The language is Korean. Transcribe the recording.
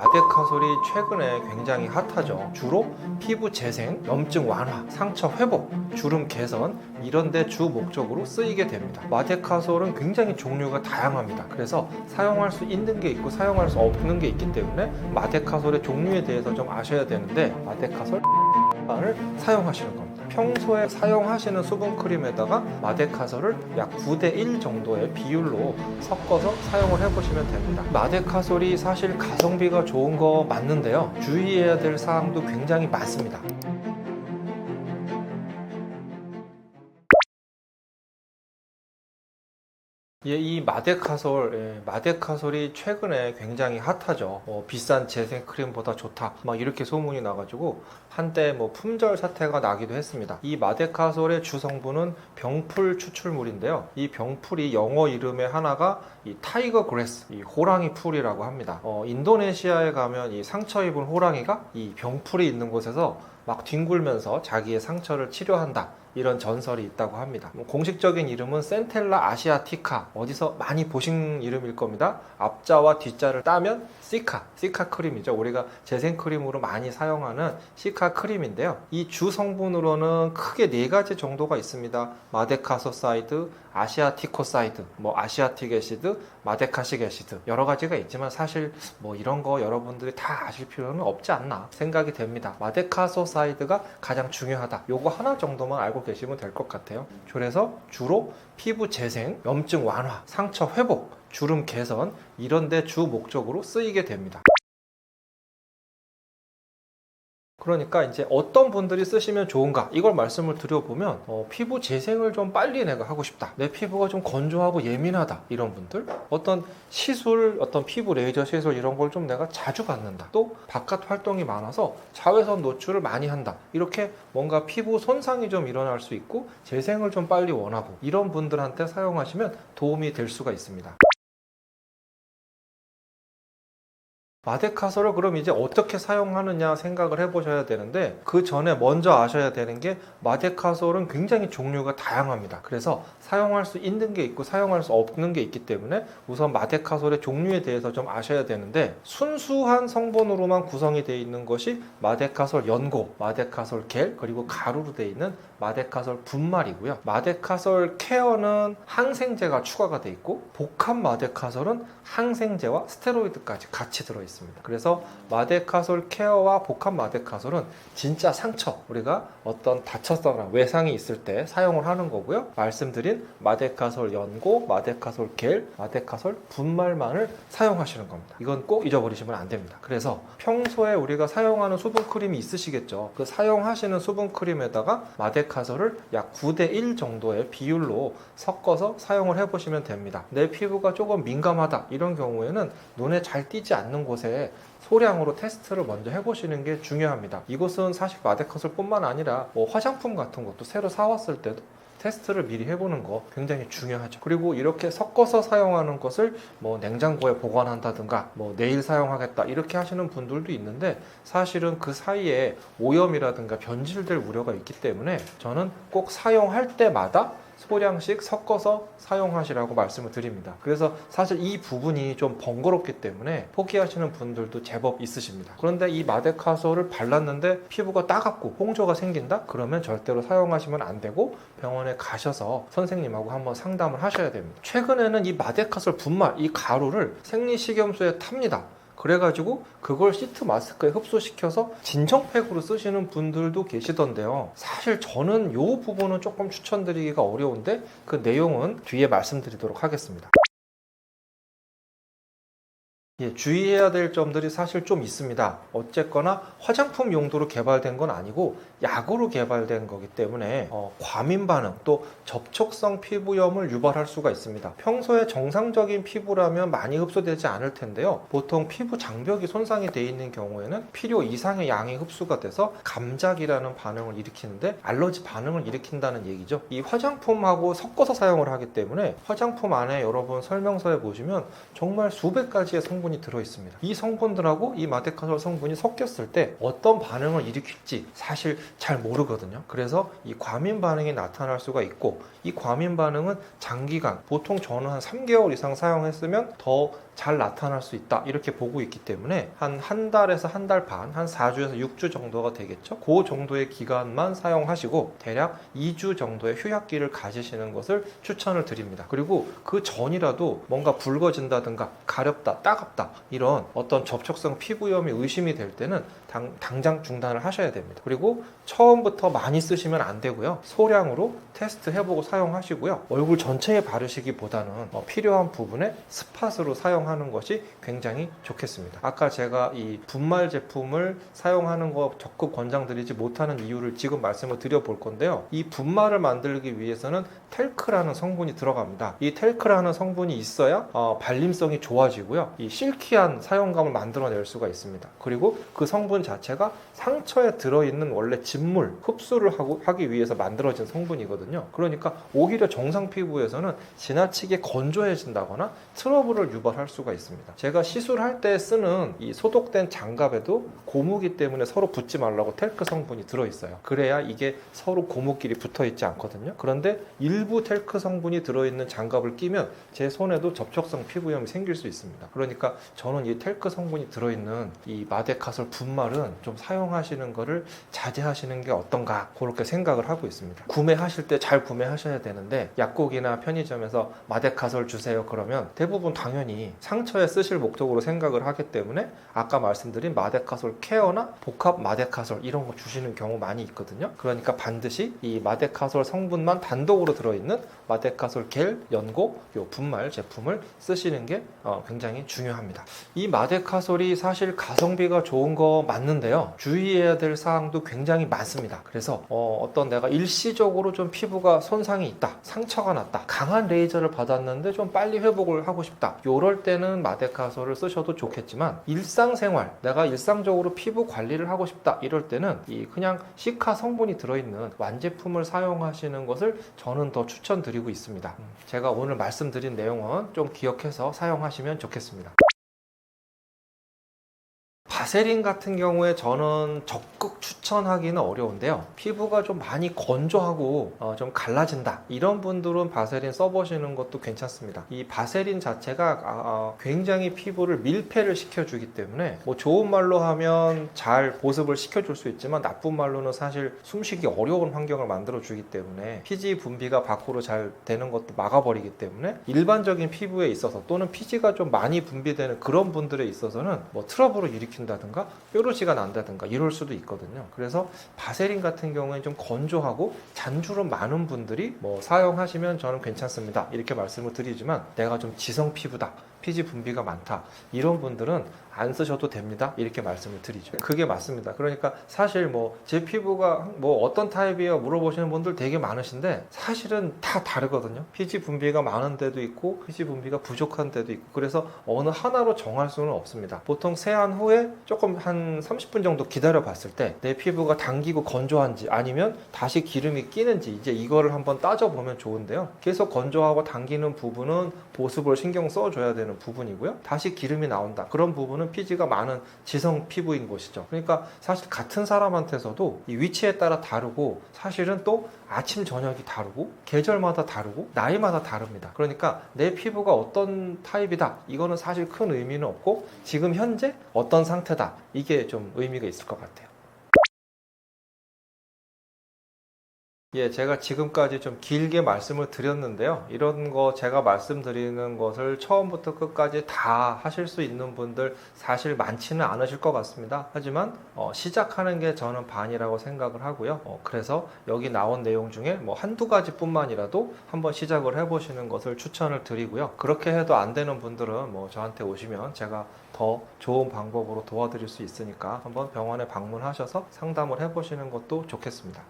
마데카솔이 최근에 굉장히 핫하죠. 주로 피부 재생, 염증 완화, 상처 회복, 주름 개선 이런 데 주 목적으로 쓰이게 됩니다. 마데카솔은 굉장히 종류가 다양합니다. 그래서 사용할 수 있는 게 있고 사용할 수 없는 게 있기 때문에 마데카솔의 종류에 대해서 좀 아셔야 되는데, 마데카솔 을 사용하시는 겁니다. 평소에 사용하시는 수분크림에다가 마데카솔을 약 9대1 정도의 비율로 섞어서 사용을 해보시면 됩니다. 마데카솔이 사실 가성비가 좋은 거 맞는데요, 주의해야 될 사항도 굉장히 많습니다. 이 마데카솔이 최근에 굉장히 핫하죠. 비싼 재생 크림보다 좋다, 막 이렇게 소문이 나가지고 한때 품절 사태가 나기도 했습니다. 이 마데카솔의 주 성분은 병풀 추출물인데요. 이 병풀이 영어 이름의 하나가 이 타이거 그래스, 이 호랑이 풀이라고 합니다. 인도네시아에 가면 이 상처 입은 호랑이가 이 병풀이 있는 곳에서 막 뒹굴면서 자기의 상처를 치료한다, 이런 전설이 있다고 합니다. 공식적인 이름은 센텔라 아시아티카, 어디서 많이 보신 이름일 겁니다. 앞자와 뒷자를 따면 시카 크림이죠. 우리가 재생 크림으로 많이 사용하는 시카 크림인데요. 이 주 성분으로는 크게 4가지 정도가 있습니다. 마데카소사이드, 아시아티코사이드, 아시아틱 애시드, 마데카식 애시드, 여러 가지가 있지만 사실 이런 거 여러분들이 다 아실 필요는 없지 않나 생각이 됩니다. 마데카소사이드가 가장 중요하다, 요거 하나 정도만 알고 계시면 될 것 같아요. 그래서 주로 피부 재생, 염증 완화, 상처 회복, 주름 개선 이런 데 주 목적으로 쓰이게 됩니다. 그러니까 이제 어떤 분들이 쓰시면 좋은가, 이걸 말씀을 드려보면 피부 재생을 좀 빨리 내가 하고 싶다, 내 피부가 좀 건조하고 예민하다, 이런 분들, 어떤 시술, 어떤 피부 레이저 시술 이런 걸 좀 내가 자주 받는다, 또 바깥 활동이 많아서 자외선 노출을 많이 한다, 이렇게 뭔가 피부 손상이 좀 일어날 수 있고 재생을 좀 빨리 원하고, 이런 분들한테 사용하시면 도움이 될 수가 있습니다. 마데카솔을 그럼 이제 어떻게 사용하느냐 생각을 해보셔야 되는데, 그 전에 먼저 아셔야 되는 게 마데카솔은 굉장히 종류가 다양합니다. 그래서 사용할 수 있는 게 있고 사용할 수 없는 게 있기 때문에 우선 마데카솔의 종류에 대해서 좀 아셔야 되는데, 순수한 성분으로만 구성이 되어 있는 것이 마데카솔 연고, 마데카솔 겔, 그리고 가루로 되어 있는 마데카솔 분말이고요. 마데카솔 케어는 항생제가 추가가 되어 있고, 복합 마데카솔은 항생제와 스테로이드까지 같이 들어있습니다. 그래서 마데카솔 케어와 복합 마데카솔은 진짜 상처, 우리가 어떤 다쳤거나 외상이 있을 때 사용을 하는 거고요. 말씀드린 마데카솔 연고, 마데카솔 겔, 마데카솔 분말만을 사용하시는 겁니다. 이건 꼭 잊어버리시면 안 됩니다. 그래서 평소에 우리가 사용하는 수분크림이 있으시겠죠. 그 사용하시는 수분크림에다가 마데카솔을 약 9대1 정도의 비율로 섞어서 사용을 해보시면 됩니다. 내 피부가 조금 민감하다, 이런 경우에는 눈에 잘 띄지 않는 곳에 소량으로 테스트를 먼저 해보시는 게 중요합니다. 이것은 사실 마데카솔 뿐만 아니라 화장품 같은 것도 새로 사왔을 때도 테스트를 미리 해보는 거 굉장히 중요하죠. 그리고 이렇게 섞어서 사용하는 것을 냉장고에 보관한다든가 내일 사용하겠다, 이렇게 하시는 분들도 있는데, 사실은 그 사이에 오염이라든가 변질될 우려가 있기 때문에 저는 꼭 사용할 때마다 소량씩 섞어서 사용하시라고 말씀을 드립니다. 그래서 사실 이 부분이 좀 번거롭기 때문에 포기하시는 분들도 제법 있으십니다. 그런데 이 마데카솔을 발랐는데 피부가 따갑고 홍조가 생긴다? 그러면 절대로 사용하시면 안 되고 병원에 가셔서 선생님하고 한번 상담을 하셔야 됩니다. 최근에는 이 마데카솔 분말, 이 가루를 생리식염수에 탑니다. 그래가지고 그걸 시트 마스크에 흡수시켜서 진정팩으로 쓰시는 분들도 계시던데요. 사실 저는 이 부분은 조금 추천드리기가 어려운데, 그 내용은 뒤에 말씀드리도록 하겠습니다. 주의해야 될 점들이 사실 좀 있습니다. 어쨌거나 화장품 용도로 개발된 건 아니고 약으로 개발된 거기 때문에 과민 반응, 또 접촉성 피부염을 유발할 수가 있습니다. 평소에 정상적인 피부라면 많이 흡수되지 않을 텐데요. 보통 피부 장벽이 손상이 되어 있는 경우에는 필요 이상의 양이 흡수가 돼서 감작이라는 반응을 일으키는데 알러지 반응을 일으킨다는 얘기죠. 이 화장품하고 섞어서 사용을 하기 때문에 화장품 안에 여러분 설명서에 보시면 정말 수백 가지의 성분이 들어있습니다. 이 성분들하고 이 마데카솔 성분이 섞였을 때 어떤 반응을 일으킬지 사실 잘 모르거든요. 그래서 이 과민 반응이 나타날 수가 있고, 이 과민 반응은 장기간, 보통 저는 한 3개월 이상 사용했으면 더 잘 나타날 수 있다 이렇게 보고 있기 때문에 한 달에서 한 달 반, 한 4주에서 6주 정도가 되겠죠. 그 정도의 기간만 사용하시고 대략 2주 정도의 휴약기를 가지시는 것을 추천을 드립니다. 그리고 그 전이라도 뭔가 붉어진다든가 가렵다, 따갑다 이런 어떤 접촉성 피부염이 의심이 될 때는 당장 중단을 하셔야 됩니다. 그리고 처음부터 많이 쓰시면 안 되고요. 소량으로 테스트 해보고 사용하시고요. 얼굴 전체에 바르시기보다는 필요한 부분에 스팟으로 사용하는 것이 굉장히 좋겠습니다. 아까 제가 이 분말 제품을 사용하는 거 적극 권장드리지 못하는 이유를 지금 말씀을 드려볼 건데요. 이 분말을 만들기 위해서는 텔크라는 성분이 들어갑니다. 이 텔크라는 성분이 있어야 발림성이 좋아지고요. 이 실키한 사용감을 만들어낼 수가 있습니다. 그리고 그 성분 자체가 상처에 들어있는 원래 진물, 흡수를 하기 위해서 만들어진 성분이거든요. 그러니까 오히려 정상 피부에서는 지나치게 건조해진다거나 트러블을 유발할 수가 있습니다. 제가 시술할 때 쓰는 이 소독된 장갑에도 고무기 때문에 서로 붙지 말라고 텔크 성분이 들어있어요. 그래야 이게 서로 고무끼리 붙어있지 않거든요. 그런데 일부 텔크 성분이 들어있는 장갑을 끼면 제 손에도 접촉성 피부염이 생길 수 있습니다. 그러니까 저는 이 텔크 성분이 들어있는 이 마데카솔 분말은 좀 사용하시는 거를 자제하시는 게 어떤가 그렇게 생각을 하고 있습니다. 구매하실 때 잘 구매하셔야 되는데 약국이나 편의점에서 마데카솔 주세요 그러면 대부분 당연히 상처에 쓰실 목적으로 생각을 하기 때문에 아까 말씀드린 마데카솔 케어나 복합 마데카솔 이런 거 주시는 경우 많이 있거든요. 그러니까 반드시 이 마데카솔 성분만 단독으로 들어있는 마데카솔 겔, 연고, 요 분말 제품을 쓰시는 게 굉장히 중요합니다. 이 마데카솔이 사실 가성비가 좋은 거 맞는데요. 주의해야 될 사항도 굉장히 많습니다. 그래서 어떤 내가 일시적으로 좀 피부가 손상이 있다, 상처가 났다, 강한 레이저를 받았는데 좀 빨리 회복을 하고 싶다. 요럴 때는 마데카솔을 쓰셔도 좋겠지만 일상생활, 내가 일상적으로 피부 관리를 하고 싶다 이럴 때는 이 그냥 시카 성분이 들어있는 완제품을 사용하시는 것을 저는 더 추천드리고 있습니다. 제가 오늘 말씀드린 내용은 좀 기억해서 사용하시면 좋겠습니다. 바세린 같은 경우에 저는 적극 추천하기는 어려운데요. 피부가 좀 많이 건조하고 좀 갈라진다 이런 분들은 바세린 써보시는 것도 괜찮습니다. 이 바세린 자체가 굉장히 피부를 밀폐를 시켜주기 때문에 뭐 좋은 말로 하면 잘 보습을 시켜줄 수 있지만 나쁜 말로는 사실 숨쉬기 어려운 환경을 만들어주기 때문에 피지 분비가 밖으로 잘 되는 것도 막아버리기 때문에 일반적인 피부에 있어서 또는 피지가 좀 많이 분비되는 그런 분들에 있어서는 뭐 트러블을 일으킨다든가 뾰루지가 난다든가 이럴 수도 있거든요. 그래서 바세린 같은 경우에 좀 건조하고 잔주름 많은 분들이 뭐 사용하시면 저는 괜찮습니다 이렇게 말씀을 드리지만 내가 좀 지성 피부다, 피지 분비가 많다 이런 분들은 안 쓰셔도 됩니다 이렇게 말씀을 드리죠. 그게 맞습니다. 그러니까 사실 뭐 제 피부가 뭐 어떤 타입이에요 물어보시는 분들 되게 많으신데 사실은 다 다르거든요. 피지 분비가 많은 데도 있고 피지 분비가 부족한 데도 있고 그래서 어느 하나로 정할 수는 없습니다. 보통 세안 후에 조금 한 30분 정도 기다려 봤을 때 내 피부가 당기고 건조한지 아니면 다시 기름이 끼는지 이제 이거를 한번 따져보면 좋은데요. 계속 건조하고 당기는 부분은 보습을 신경 써줘야 되는 부분이고요. 다시 기름이 나온다. 그런 부분은 피지가 많은 지성 피부인 것이죠. 그러니까 사실 같은 사람한테서도 이 위치에 따라 다르고 사실은 또 아침 저녁이 다르고 계절마다 다르고 나이마다 다릅니다. 그러니까 내 피부가 어떤 타입이다 이거는 사실 큰 의미는 없고 지금 현재 어떤 상태다 이게 좀 의미가 있을 것 같아요. 예, 제가 지금까지 좀 길게 말씀을 드렸는데요. 이런 거 제가 말씀드리는 것을 처음부터 끝까지 다 하실 수 있는 분들 사실 많지는 않으실 것 같습니다. 하지만 시작하는 게 저는 반이라고 생각을 하고요. 그래서 여기 나온 내용 중에 뭐 한두 가지뿐만이라도 한번 시작을 해보시는 것을 추천을 드리고요. 그렇게 해도 안 되는 분들은 뭐 저한테 오시면 제가 더 좋은 방법으로 도와드릴 수 있으니까 한번 병원에 방문하셔서 상담을 해보시는 것도 좋겠습니다.